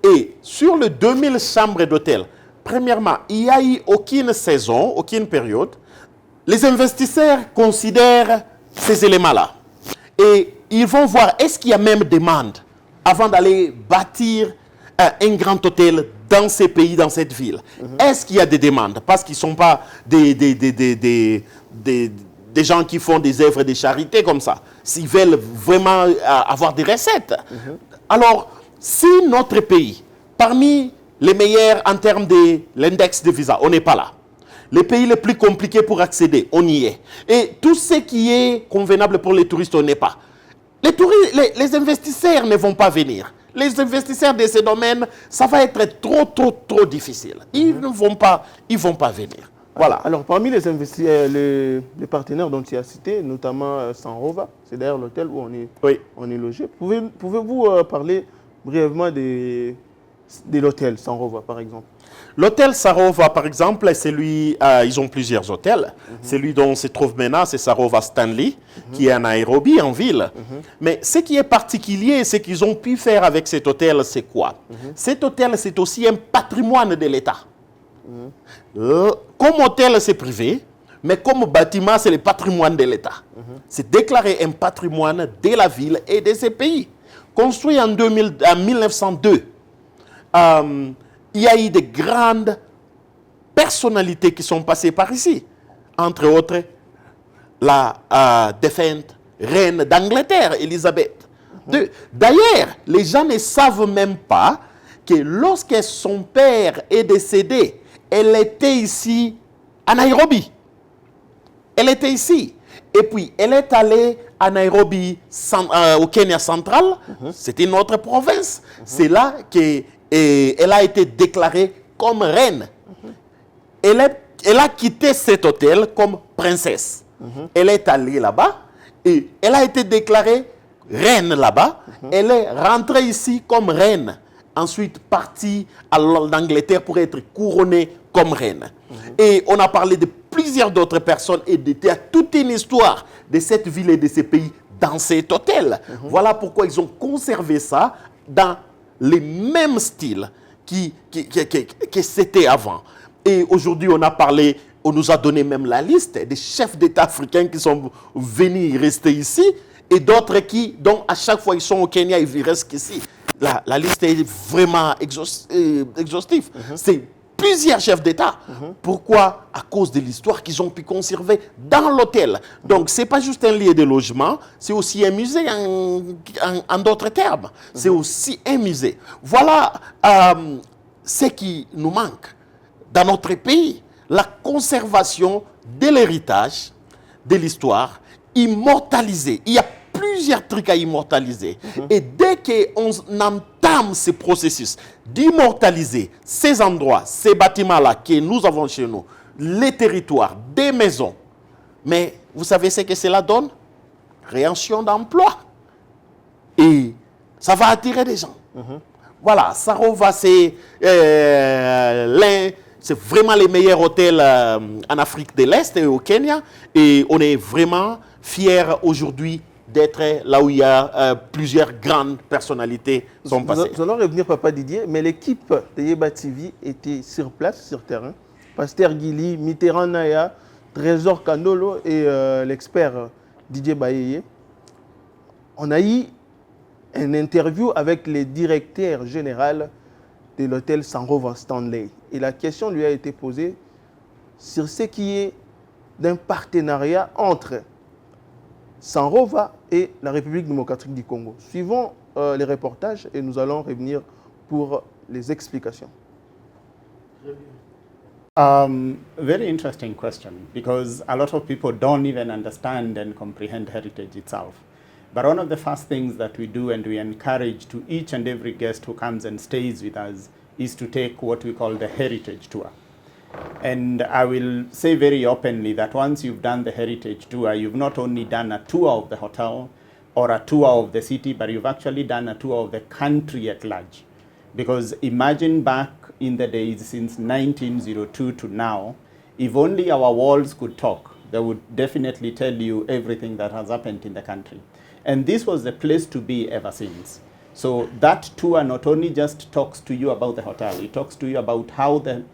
Speaker 3: Et sur les 2000 chambres d'hôtel, premièrement, il n'y a eu aucune saison, aucune période. Les investisseurs considèrent ces éléments-là. Et ils vont voir, est-ce qu'il y a même demande avant d'aller bâtir un grand hôtel dans ces pays, dans cette ville. Est-ce qu'il y a des demandes? Parce qu'ils ne sont pas des gens qui font des œuvres de charité comme ça. S'ils veulent vraiment avoir des recettes. Alors, si notre pays, parmi les meilleurs en termes de l'index de visa, on n'est pas là. Les pays les plus compliqués pour accéder, on y est. Et tout ce qui est convenable pour les touristes, on n'est pas. Les investisseurs ne vont pas venir. Les investisseurs de ces domaines, ça va être trop difficile. Ils ne vont pas, venir. Voilà.
Speaker 4: Alors, parmi les investisseurs, les partenaires dont tu as cité, notamment Sanrova, c'est d'ailleurs l'hôtel où on est logé. Pouvez-vous parler brièvement de l'hôtel Sanrova, par exemple?
Speaker 3: L'hôtel Sarova, par exemple, c'est lui, ils ont plusieurs hôtels. Celui dont se trouve maintenant, c'est Sarova Stanley, qui est en Nairobi, en ville. Mais ce qui est particulier, c'est qu'ils ont pu faire avec cet hôtel, c'est quoi? Cet hôtel, c'est aussi un patrimoine de l'État. Comme hôtel, c'est privé, mais comme bâtiment, c'est le patrimoine de l'État. C'est déclaré un patrimoine de la ville et de ces pays. Construit en 1902, il y a eu de grandes personnalités qui sont passées par ici. Entre autres, la défunte reine d'Angleterre, Élisabeth. D'ailleurs, les gens ne savent même pas que lorsque son père est décédé, elle était ici à Nairobi. Elle était ici. Et puis, elle est allée à Nairobi, au Kenya central. C'était une autre province. C'est là qu'elle a été déclarée comme reine. Elle a quitté cet hôtel comme princesse. Elle est allée là-bas et elle a été déclarée reine là-bas. Elle est rentrée ici comme reine. Ensuite, partie en Angleterre pour être couronnée comme reine. Et on a parlé de plusieurs d'autres personnes et il y a toute une histoire de cette ville et de ces pays dans cet hôtel. Voilà pourquoi ils ont conservé ça dans les mêmes styles que c'était avant. Et aujourd'hui, on nous a donné même la liste des chefs d'État africains qui sont venus rester ici et d'autres dont à chaque fois ils sont au Kenya, ils restent ici. La liste est vraiment exhaustive. C'est plusieurs chefs d'État. Pourquoi? À cause de l'histoire qu'ils ont pu conserver dans l'hôtel. Donc, ce n'est pas juste un lieu de logement, c'est aussi un musée en d'autres termes. C'est aussi un musée. Voilà ce qui nous manque dans notre pays. La conservation de l'héritage, de l'histoire, immortalisée. Il y a plusieurs trucs à immortaliser. Et dès qu'on entame ce processus d'immortaliser ces endroits, ces bâtiments-là que nous avons chez nous, les territoires, des maisons, mais vous savez ce que cela donne? Création d'emplois. Et ça va attirer des gens. Voilà, Sarova, c'est l'un c'est vraiment les meilleurs hôtels en Afrique de l'Est et au Kenya. Et on est vraiment fiers aujourd'hui d'être là où il y a plusieurs grandes personnalités sont passées.
Speaker 4: Nous allons revenir, Papa Didier, mais l'équipe de Yeba TV était sur place, sur terrain. Pasteur Guili, Mitterrand Naya, Trésor Kandolo et l'expert Didier Bayeye. On a eu une interview avec le directeur général de l'hôtel Sanrova Stanley. Et la question lui a été posée sur ce qui est d'un partenariat entre Sanrova et la République démocratique du Congo. Suivons les reportages et nous allons revenir pour les explications.
Speaker 5: Very interesting question, because a lot of people don't even understand and comprehend heritage itself. But one of the first things that we do and we encourage to each and every guest who comes and stays with us is to take what we call the heritage tour. And I will say very openly that once you've done the heritage tour, you've not only done a tour of the hotel or a tour of the city, but you've actually done a tour of the country at large. Because imagine back in the days since 1902 to now, if only our walls could talk, they would definitely tell you everything that has happened in the country. And this was the place to be ever since. So that tour not only just talks to you about the hotel, it talks to you about how the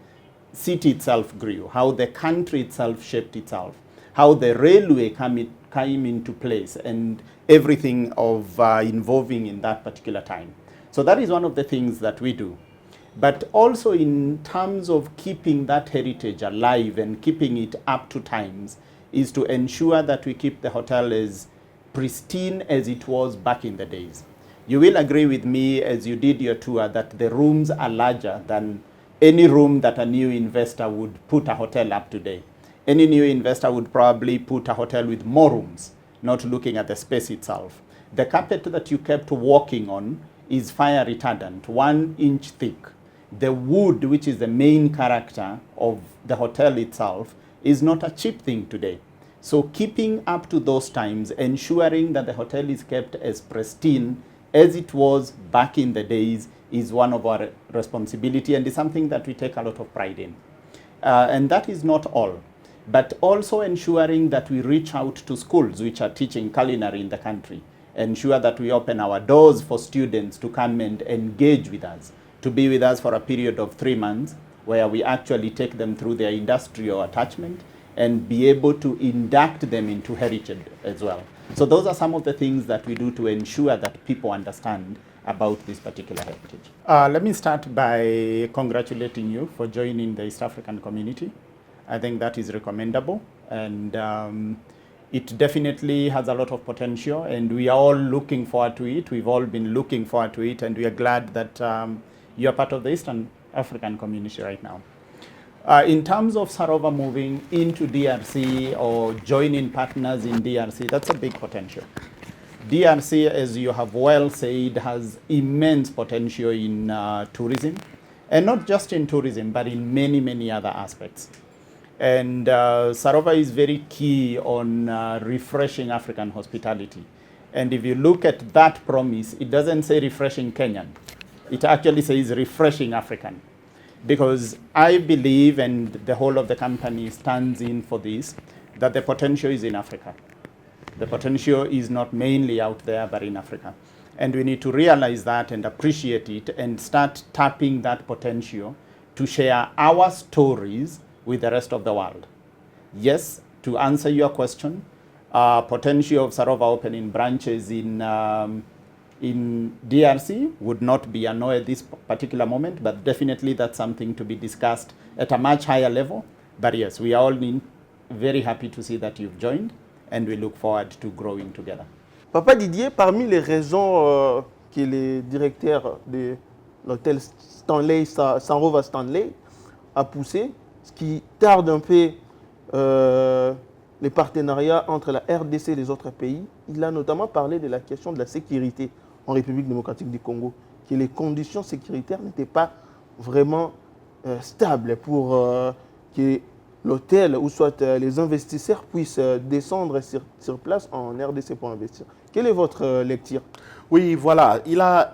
Speaker 5: city itself grew, how the country itself shaped itself, how the railway came into place, and everything of involving in that particular time. So that is one of the things that we do. But also in terms of keeping that heritage alive and keeping it up to times is to ensure that we keep the hotel as pristine as it was back in the days. You will agree with me as you did your tour that the rooms are larger than any room that a new investor would put a hotel up today. Any new investor would probably put a hotel with more rooms, not looking at the space itself. The carpet that you kept walking on is fire retardant, 1 inch thick. The wood, which is the main character of the hotel itself, is not a cheap thing today. So keeping up to those times, ensuring that the hotel is kept as pristine as it was back in the days is one of our responsibility, and is something that we take a lot of pride in. And that is not all, but also ensuring that we reach out to schools which are teaching culinary in the country, ensure that we open our doors for students to come and engage with us, to be with us for a period of 3 months, where we actually take them through their industrial attachment and be able to induct them into heritage as well. So those are some of the things that we do to ensure that people understand about this particular heritage. Let me start by congratulating you for joining the East African community. I think that is recommendable, and it definitely has a lot of potential, and we are all looking forward to it. We've all been looking forward to it, and we are glad that you are part of the Eastern African community right now. In terms of Sarova moving into DRC or joining partners in DRC, that's a big potential. DRC, as you have well said, has immense potential in tourism, and not just in tourism, but in many, many other aspects. And Sarova is very key on refreshing African hospitality. And if you look at that promise, it doesn't say refreshing Kenyan. It actually says refreshing African. Because I believe, and the whole of the company stands in for this, that the potential is in Africa. The potential is not mainly out there, but in Africa. And we need to realize that and appreciate it and start tapping that potential to share our stories with the rest of the world. Yes, to answer your question, potential of Sarova opening branches in DRC would not be a no at this particular moment, but definitely that's something to be discussed at a much higher level. But yes, we are all very happy to see that you've joined, and we look forward to growing together.
Speaker 4: Papa Didier, parmi les raisons que le directeur de l'hôtel Stanley, Sanrova Stanley, a poussé, ce qui tarde un peu les partenariats entre la RDC et les autres pays, il a notamment parlé de la question de la sécurité en République démocratique du Congo, que les conditions sécuritaires n'étaient pas vraiment stables pour que l'hôtel ou soit les investisseurs puissent descendre sur place en RDC pour investir. Quelle est votre lecture?
Speaker 3: Oui, voilà, il a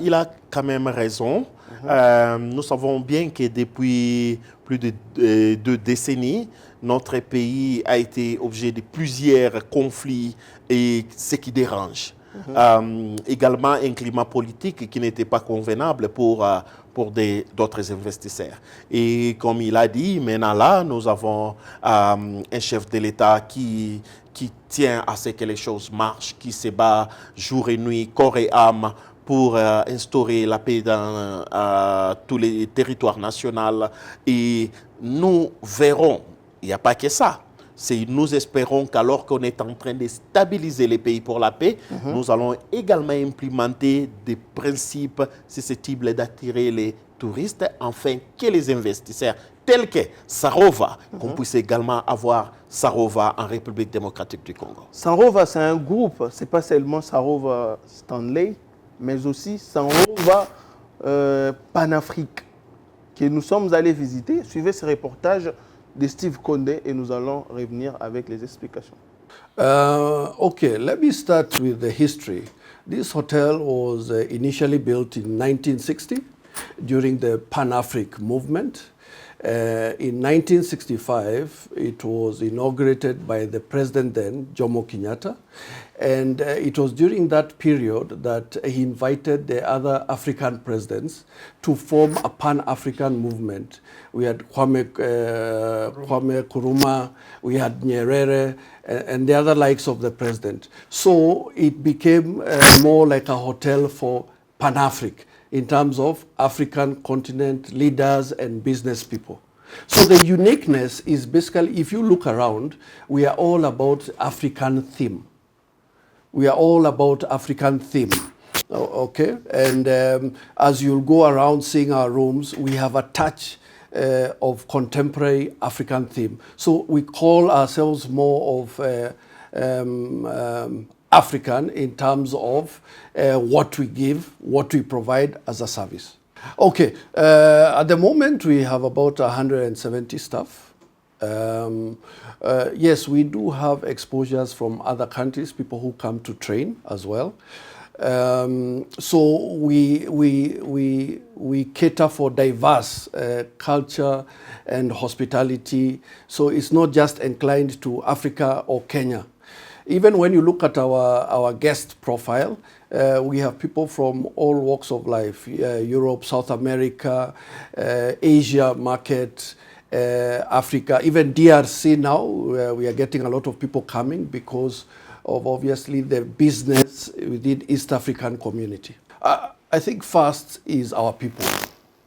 Speaker 3: quand même raison. Nous savons bien que depuis plus de 2 décennies, notre pays a été objet de plusieurs conflits et ce qui dérange. Également un climat politique qui n'était pas convenable pour d'autres investisseurs. Et comme il a dit, maintenant là, nous avons un chef de l'État qui tient à ce que les choses marchent, qui se bat jour et nuit, corps et âme, pour instaurer la paix dans tous les territoires nationaux. Et nous verrons, il n'y a pas que ça. Nous espérons qu'alors qu'on est en train de stabiliser les pays pour la paix, nous allons également implémenter des principes susceptibles d'attirer les touristes, afin que les investisseurs tels que Sarova, qu'on puisse également avoir Sarova en République démocratique du Congo.
Speaker 4: Sarova, c'est un groupe, ce n'est pas seulement Sarova Stanley, mais aussi Sarova Panafrique, que nous sommes allés visiter. Suivez ce reportage de Steve Condé et nous allons revenir avec les explications.
Speaker 6: Okay, let me start with the history. This hotel was initially built in 1960 during the Pan-African movement. In 1965, it was inaugurated by the president then, Jomo Kenyatta. And it was during that period that he invited the other African presidents to form a Pan-African movement. We had Kwame Nkrumah, we had Nyerere, and the other likes of the president. So it became more like a hotel for Pan-Africa in terms of African continent leaders and business people. So the uniqueness is basically, if you look around, we are all about African theme. We are all about African theme, okay? And as you'll go around seeing our rooms, we have a touch of contemporary African theme. So we call ourselves more of African in terms of what we give, what we provide as a service. Okay, at the moment we have about 170 staff. Yes, we do have exposures from other countries, people who come to train as well. So we cater for diverse culture and hospitality. So it's not just inclined to Africa or Kenya. Even when you look at our guest profile, we have people from all walks of life, Europe, South America, Asia market, Africa, even DRC now, we are getting a lot of people coming because of obviously the business within East African community. I think first is our people,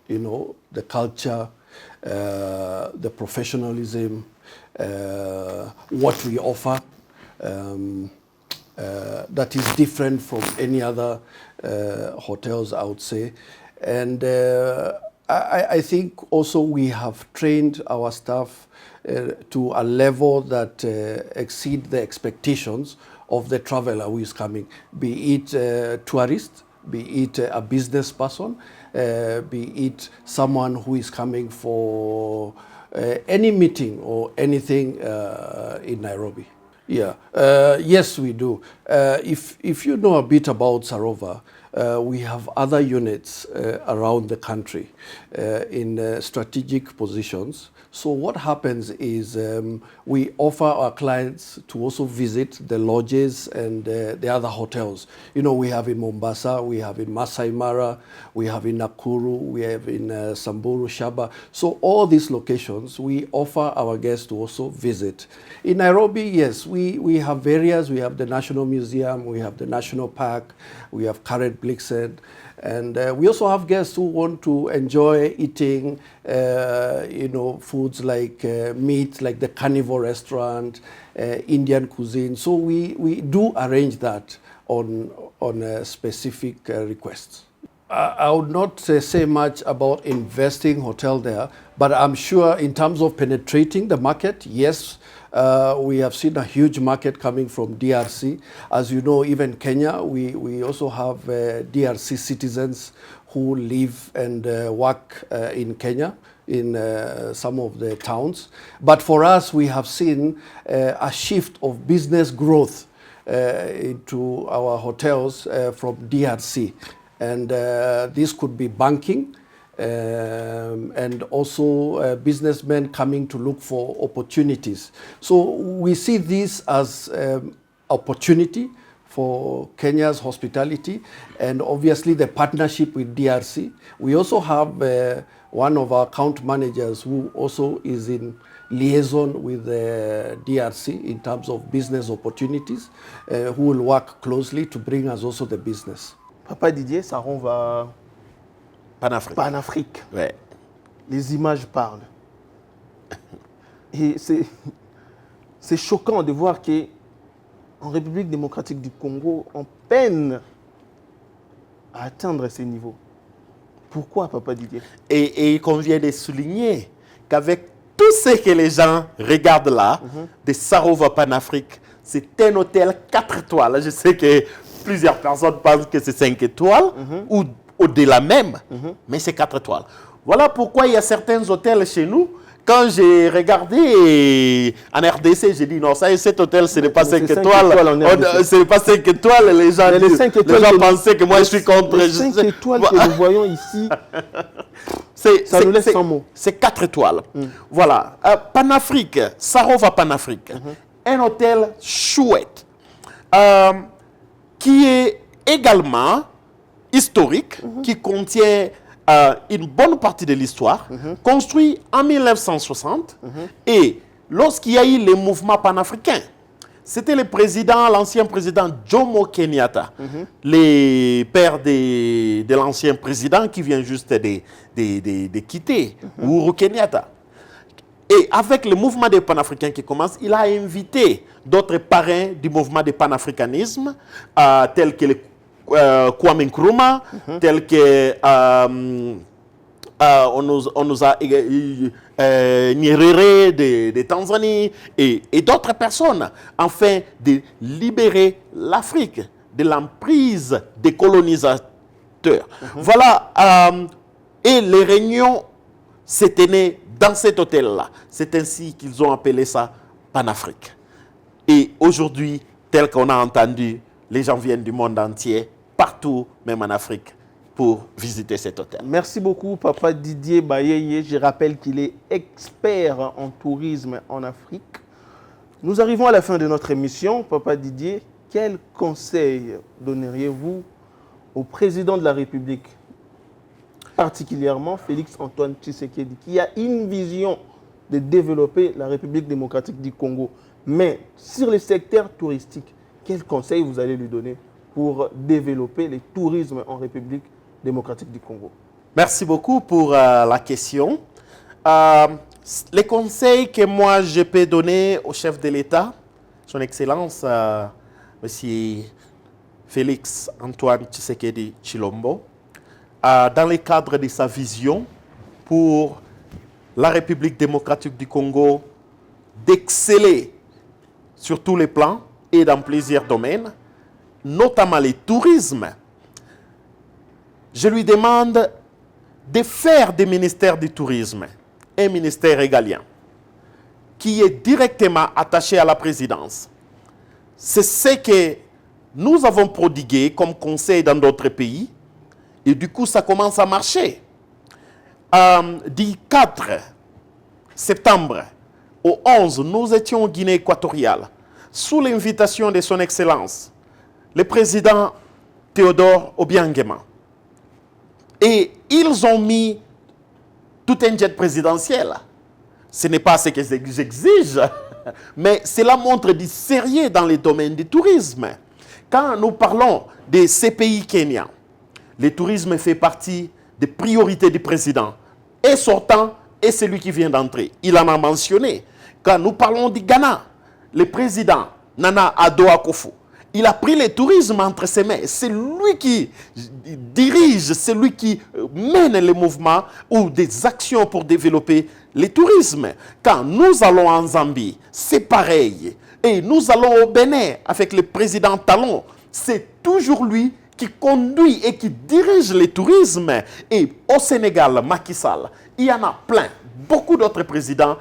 Speaker 6: you know, the culture, the professionalism, what we offer. That is different from any other hotels, I would say. And I think also we have trained our staff to a level that exceed the expectations of the traveler who is coming, be it a tourist, be it a business person, be it someone who is coming for any meeting or anything in Nairobi. Yeah, yes, we do. If you know a bit about Sarova, we have other units around the country in strategic positions. So what happens is we offer our clients to also visit the lodges and the other hotels. You know, we have in Mombasa, we have in Masai Mara, we have in Nakuru, we have in Samburu, Shaba. So all these locations, we offer our guests to also visit. In Nairobi, yes, we have areas. We have the National Museum, we have the National Park, we have Karen Blixen, and we also have guests who want to enjoy eating, you know, foods like meat, like the Carnivore restaurant, Indian cuisine. So we do arrange that on specific requests. I would not say much about investing hotel there, but I'm sure in terms of penetrating the market, yes, we have seen a huge market coming from DRC. As you know, even Kenya, we also have DRC citizens who live and work in Kenya, in some of the towns. But for us, we have seen a shift of business growth into our hotels from DRC. And this could be banking, and also businessmen coming to look for opportunities. So we see this as opportunity for Kenya's hospitality, and obviously the partnership with DRC. We also have one of our account managers who also is in liaison with the DRC in terms of business opportunities, who will work closely to bring us also the business.
Speaker 4: Papa Didier, ça va
Speaker 3: Panafrique.
Speaker 4: Panafrique.
Speaker 3: Ouais.
Speaker 4: Les images parlent. Et c'est choquant de voir qu'en République démocratique du Congo, on peine à atteindre ces niveaux. Pourquoi, Papa Didier?
Speaker 3: Et il convient de souligner qu'avec tout ce que les gens regardent là, de Sarova Panafrique, c'est un hôtel 4 étoiles. Je sais que plusieurs personnes pensent que c'est 5 étoiles ou au-delà même, mais c'est 4 étoiles. Voilà pourquoi il y a certains hôtels chez nous. Quand j'ai regardé en RDC, j'ai dit non, ça, cet hôtel, ce n'est pas 5 étoiles. Ce n'est pas 5 étoiles. Les gens, pensaient que moi, je suis contre.
Speaker 4: Les 5 étoiles que nous voyons ici, ça nous laisse sans mots.
Speaker 3: C'est 4 étoiles. Voilà. Panafrique, Sarova Panafrique, un hôtel chouette, qui est également historique, qui contient une bonne partie de l'histoire, construit en 1960, et lorsqu'il y a eu les mouvements panafricains, c'était l'ancien président Jomo Kenyatta, le père de l'ancien président qui vient juste de quitter, Uhuru Kenyatta. Et avec le mouvement des panafricains qui commence, il a invité d'autres parrains du mouvement du panafricanisme, tels que Kwame Nkrumah, tel que on nous a Nyerere de Tanzanie et d'autres personnes, afin de libérer l'Afrique de l'emprise des colonisateurs. Voilà, et les réunions se tenaient dans cet hôtel-là. C'est ainsi qu'ils ont appelé ça Panafrique. Et aujourd'hui, tel qu'on a entendu, les gens viennent du monde entier, partout, même en Afrique, pour visiter cet hôtel.
Speaker 4: Merci beaucoup, Papa Didier Bayeye. Je rappelle qu'il est expert en tourisme en Afrique. Nous arrivons à la fin de notre émission. Papa Didier, quel conseil donneriez-vous au président de la République, particulièrement Félix-Antoine Tshisekedi, qui a une vision de développer la République démocratique du Congo, mais sur le secteur touristique, quel conseil vous allez lui donner pour développer le tourisme en République démocratique du Congo?
Speaker 3: Merci beaucoup pour la question. Les conseils que moi je peux donner au chef de l'État, son Excellence, M. Félix-Antoine Tshisekedi Tshilombo, dans le cadre de sa vision pour la République démocratique du Congo, d'exceller sur tous les plans et dans plusieurs domaines, notamment le tourisme. Je lui demande de faire des ministères du tourisme un ministère régalien qui est directement attaché à la présidence. C'est ce que nous avons prodigué comme conseil dans d'autres pays et du coup ça commence à marcher. Du 4 septembre au 11, nous étions en Guinée équatoriale sous l'invitation de son Excellence, le président Théodore Obiangema. Et ils ont mis tout un jet présidentiel. Ce n'est pas ce que j'exige, mais cela montre du sérieux dans les domaines du tourisme. Quand nous parlons de ces pays kenyans, le tourisme fait partie des priorités du président, et sortant, et celui qui vient d'entrer. Il en a mentionné. Quand nous parlons du Ghana, le président Nana Addo Akufo, il a pris le tourisme entre ses mains. C'est lui qui dirige, c'est lui qui mène les mouvements ou des actions pour développer le tourisme. Quand nous allons en Zambie, c'est pareil. Et nous allons au Bénin avec le président Talon. C'est toujours lui qui conduit et qui dirige le tourisme. Et au Sénégal, Macky Sall, il y en a plein. Beaucoup d'autres présidents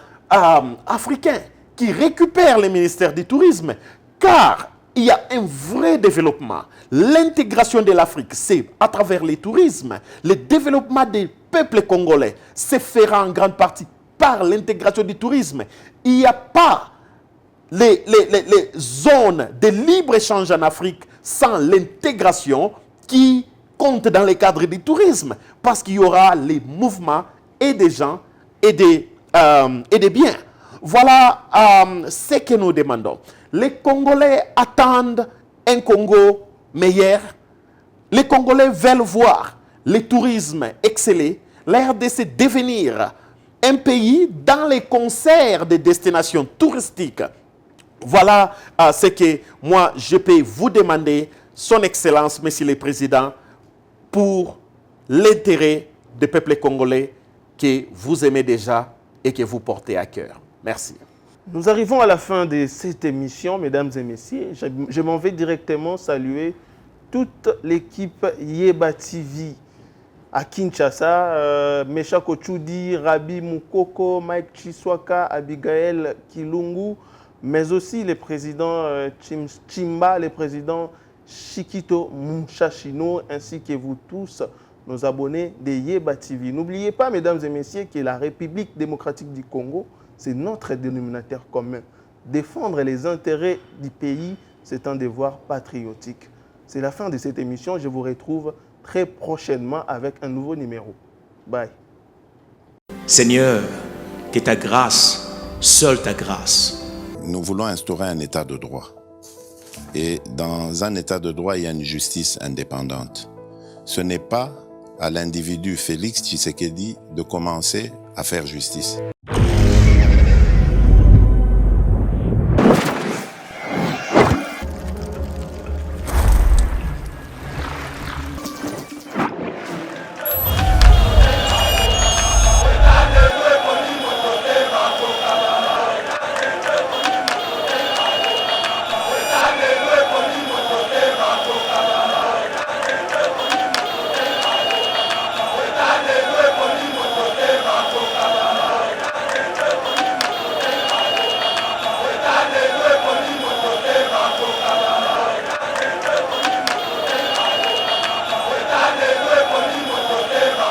Speaker 3: africains qui récupèrent le ministère du tourisme. Car il y a un vrai développement. L'intégration de l'Afrique, c'est à travers le tourisme, le développement des peuple congolais se fera en grande partie par l'intégration du tourisme. Il n'y a pas les zones de libre-échange en Afrique sans l'intégration qui compte dans le cadre du tourisme, parce qu'il y aura les mouvements et des gens et des biens. Voilà ce que nous demandons. Les Congolais attendent un Congo meilleur. Les Congolais veulent voir le tourisme exceller, la RDC devenir un pays dans les concerts des destinations touristiques. Voilà ce que moi je peux vous demander, Son Excellence, Monsieur le Président, pour l'intérêt du peuple congolais que vous aimez déjà et que vous portez à cœur. Merci.
Speaker 4: Nous arrivons à la fin de cette émission, mesdames et messieurs. Je m'en vais directement saluer toute l'équipe Yeba TV à Kinshasa, Mesha Kochoudi, Rabi Mukoko, Mike Chiswaka, Abigail Kilungu, mais aussi les présidents Chimba, les présidents Chikito Mouchachino, ainsi que vous tous, nos abonnés de Yeba TV. N'oubliez pas, mesdames et messieurs, que la République démocratique du Congo, c'est notre dénominateur commun. Défendre les intérêts du pays, c'est un devoir patriotique. C'est la fin de cette émission. Je vous retrouve très prochainement avec un nouveau numéro. Bye.
Speaker 1: Seigneur, que ta grâce, seule ta grâce.
Speaker 2: Nous voulons instaurer un état de droit. Et dans un état de droit, il y a une justice indépendante. Ce n'est pas à l'individu Félix Tshisekedi de commencer à faire justice.